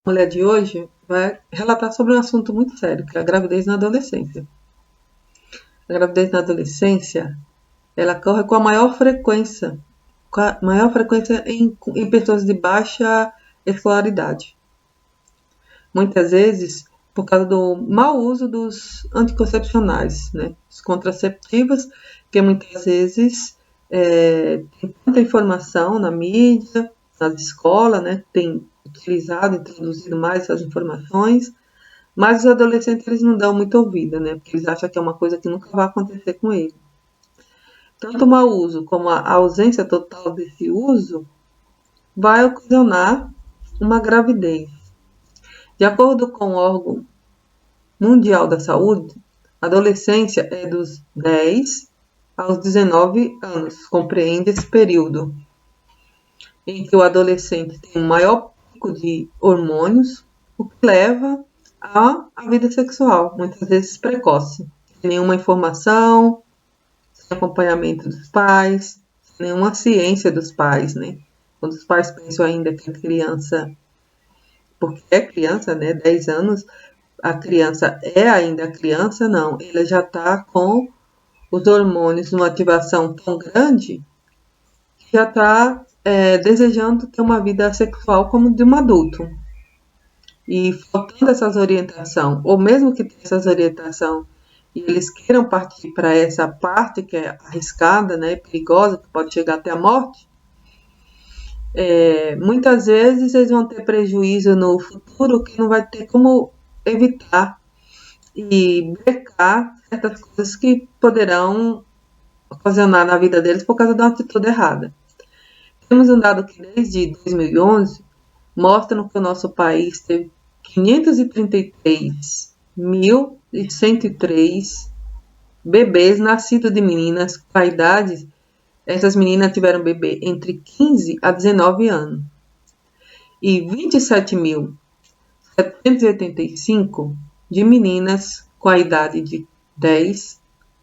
A mulher de hoje vai relatar sobre um assunto muito sério, que é a gravidez na adolescência. A gravidez na adolescência, ela ocorre com a maior frequência em pessoas de baixa escolaridade. Muitas vezes por causa do mau uso dos anticoncepcionais, né? Os contraceptivos, que muitas vezes tem tanta informação na mídia, nas escolas, né? Tem utilizado, introduzido mais essas informações, mas os adolescentes eles não dão muita ouvida, né? Porque eles acham que é uma coisa que nunca vai acontecer com eles. Tanto o mau uso como a ausência total desse uso vai ocasionar uma gravidez. De acordo com o órgão Mundial da Saúde, a adolescência é dos 10 aos 19 anos, compreende esse período em que o adolescente tem um maior pico de hormônios, o que leva à vida sexual, muitas vezes precoce, sem nenhuma informação, sem acompanhamento dos pais, sem nenhuma ciência dos pais, né? Quando os pais pensam ainda que a criança, porque é criança, né, 10 anos, a criança é ainda criança, não, ele já está com os hormônios numa ativação tão grande que já está desejando ter uma vida sexual como de um adulto. E faltando essas orientações, ou mesmo que tenha essas orientações, e eles queiram partir para essa parte que é arriscada, né, perigosa, que pode chegar até a morte, muitas vezes eles vão ter prejuízo no futuro que não vai ter como evitar e brecar certas coisas que poderão ocasionar na vida deles por causa de uma atitude errada. Temos um dado que desde 2011 mostra que o nosso país teve 533.103 bebês nascidos de meninas com a idade. Essas meninas tiveram bebê entre 15 a 19 anos. E 27.785 de meninas com a idade de 10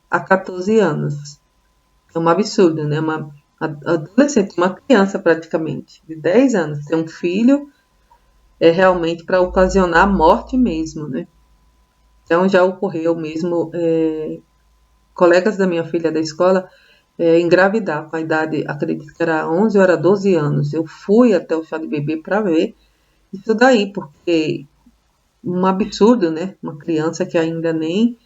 a 14 anos. É um absurdo, né? Uma adolescente, uma criança praticamente, de 10 anos, ter um filho é realmente para ocasionar morte mesmo, né? Então já ocorreu mesmo, colegas da minha filha da escola engravidar com a idade, acredito que era 11 ou era 12 anos. Eu fui até o chá de bebê para ver isso daí, porque um absurdo, né? Uma criança que ainda nem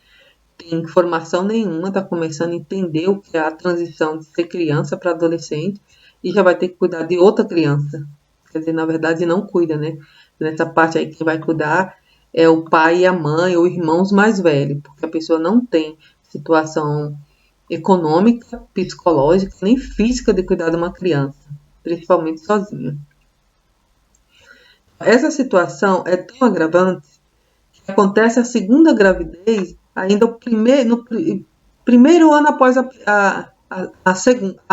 tem informação nenhuma, está começando a entender o que é a transição de ser criança para adolescente e já vai ter que cuidar de outra criança. Quer dizer, na verdade não cuida, né? Nessa parte aí quem vai cuidar é o pai e a mãe ou irmãos mais velhos, porque a pessoa não tem situação econômica, psicológica, nem física de cuidar de uma criança, principalmente sozinha. Essa situação é tão agravante que acontece a segunda gravidez ainda no primeiro ano após a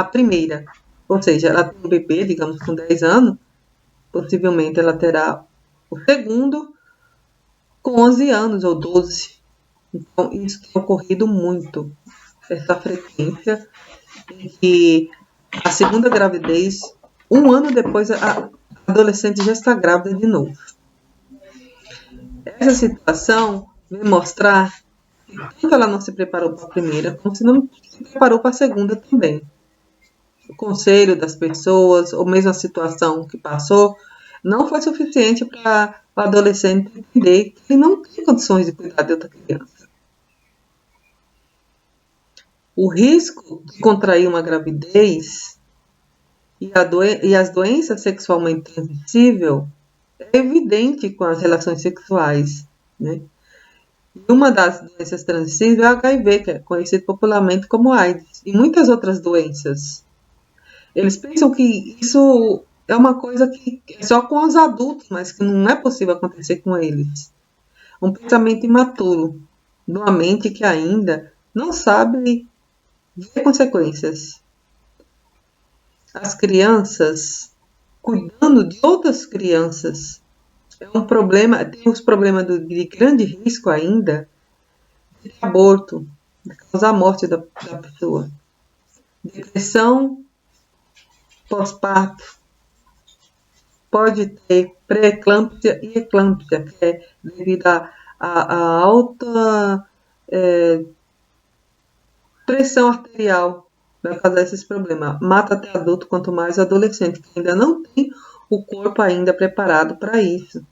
primeira. Ou seja, ela tem um bebê, digamos, com 10 anos, possivelmente ela terá o segundo com 11 anos ou 12. Então, isso tem ocorrido muito, essa frequência em que a segunda gravidez, um ano depois, a adolescente já está grávida de novo. Essa situação vem mostrar que tanto ela não se preparou para a primeira, como se não se preparou para a segunda também. O conselho das pessoas, ou mesmo a situação que passou, não foi suficiente para o adolescente entender que ele não tem condições de cuidar de outra criança. O risco de contrair uma gravidez e as doenças sexualmente transmissíveis é evidente com as relações sexuais, né? E uma das doenças transmissíveis é o HIV, que é conhecido popularmente como AIDS, e muitas outras doenças. Eles pensam que isso é uma coisa que é só com os adultos, mas que não é possível acontecer com eles. Um pensamento imaturo, de uma mente que ainda não sabe ver consequências. As crianças cuidando de outras crianças é um problema, tem os problemas de grande risco ainda de aborto, de causar a morte da pessoa, depressão pós-parto, pode ter pré-eclâmpsia e eclâmpsia, que é devido à alta pressão arterial, vai causar esses problemas. Mata até adulto, quanto mais adolescente, que ainda não tem o corpo ainda preparado para isso.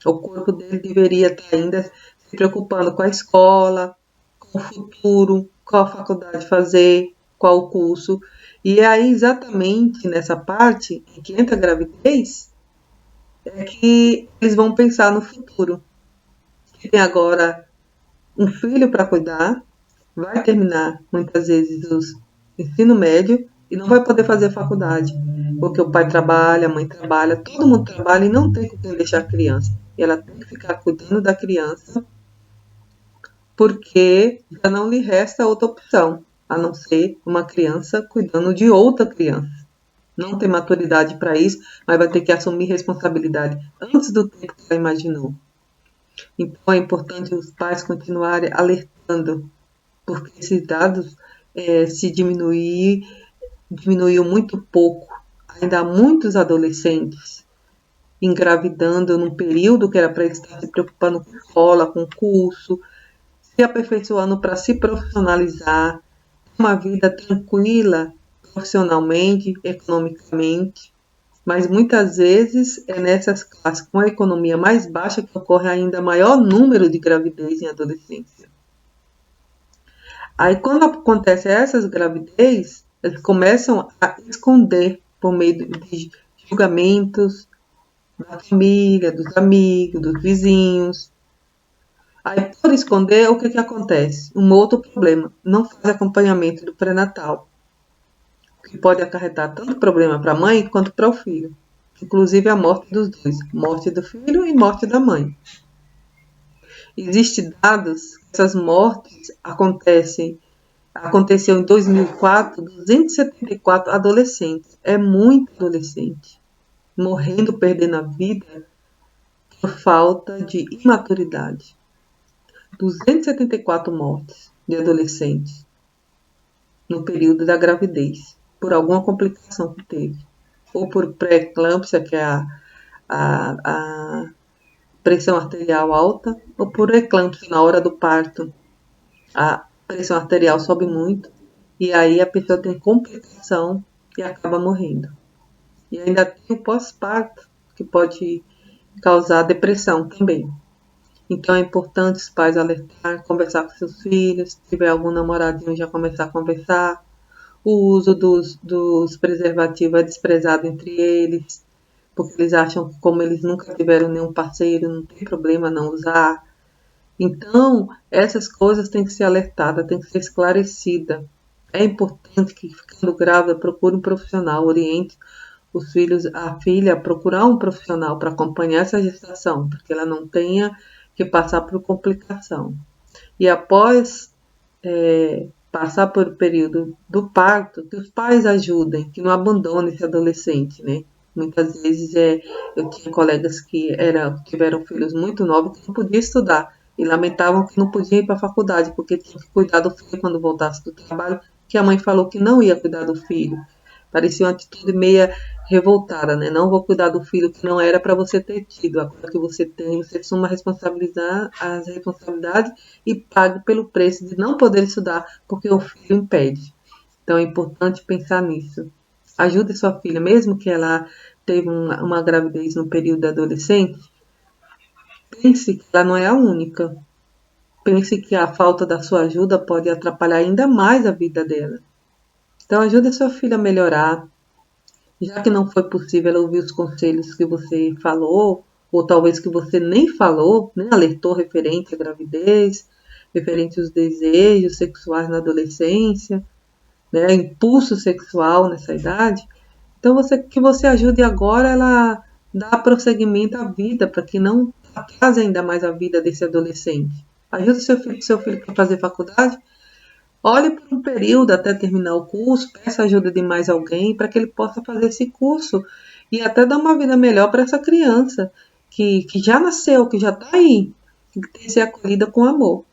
O corpo dele deveria estar ainda se preocupando com a escola, com o futuro, qual faculdade fazer, qual o curso. E é aí exatamente nessa parte em que entra a gravidez é que eles vão pensar no futuro. Tem agora um filho para cuidar, vai terminar muitas vezes o ensino médio e não vai poder fazer faculdade, porque o pai trabalha, a mãe trabalha, todo mundo trabalha e não tem com quem deixar a criança. E ela tem que ficar cuidando da criança porque já não lhe resta outra opção, a não ser uma criança cuidando de outra criança. Não tem maturidade para isso, mas vai ter que assumir responsabilidade antes do tempo que ela imaginou. Então é importante os pais continuarem alertando, porque esses dados se diminuiu muito pouco. Ainda há muitos adolescentes engravidando num período que era para estar se preocupando com escola, com curso, se aperfeiçoando para se profissionalizar, uma vida tranquila profissionalmente, economicamente, mas muitas vezes é nessas classes com a economia mais baixa que ocorre ainda maior número de gravidez em adolescência. Aí quando acontece essas gravidez, eles começam a esconder por meio de julgamentos da família, dos amigos, dos vizinhos. Aí por esconder, o que acontece? Um outro problema, não faz acompanhamento do pré-natal, o que pode acarretar tanto problema para a mãe quanto para o filho. Inclusive a morte dos dois, morte do filho e morte da mãe. Existem dados que essas mortes aconteceu em 2004, 274 adolescentes. É muito adolescente morrendo, perdendo a vida por falta de imaturidade. 274 mortes de adolescentes no período da gravidez, por alguma complicação que teve. Ou por pré-eclâmpsia, que é a pressão arterial alta, ou por eclâmpsia na hora do parto. A pressão arterial sobe muito e aí a pessoa tem complicação e acaba morrendo. E ainda tem o pós-parto, que pode causar depressão também. Então é importante os pais alertar, conversar com seus filhos, se tiver algum namoradinho já começar a conversar. O uso dos preservativos é desprezado entre eles, porque eles acham que como eles nunca tiveram nenhum parceiro, não tem problema não usar. Então, essas coisas têm que ser alertadas, têm que ser esclarecidas. É importante que, ficando grávida, procure um profissional, oriente os filhos, a filha, a procurar um profissional para acompanhar essa gestação, para que ela não tenha que passar por complicação. E após passar por o período do parto, que os pais ajudem, que não abandonem esse adolescente, né? Muitas vezes eu tinha colegas que tiveram filhos muito novos que não podiam estudar e lamentavam que não podiam ir para a faculdade porque tinham que cuidar do filho quando voltasse do trabalho, que a mãe falou que não ia cuidar do filho. Parecia uma atitude meia revoltada, né? Não vou cuidar do filho que não era para você ter tido. Agora que você tem, você assuma responsabilizar as responsabilidades e pague pelo preço de não poder estudar porque o filho impede. Então é importante pensar nisso. Ajude sua filha, mesmo que ela teve uma gravidez no período adolescente, pense que ela não é a única. Pense que a falta da sua ajuda pode atrapalhar ainda mais a vida dela. Então ajude a sua filha a melhorar. Já que não foi possível ela ouvir os conselhos que você falou, ou talvez que você nem falou, nem alertou referente à gravidez, referente aos desejos sexuais na adolescência, né, impulso sexual nessa idade. Então que você ajude agora ela dar prosseguimento à vida, para que não atrase ainda mais a vida desse adolescente. Ajude seu filho a fazer faculdade. Olhe por um período até terminar o curso, peça ajuda de mais alguém para que ele possa fazer esse curso e até dar uma vida melhor para essa criança que já nasceu, que já está aí, que tem que ser acolhida com amor.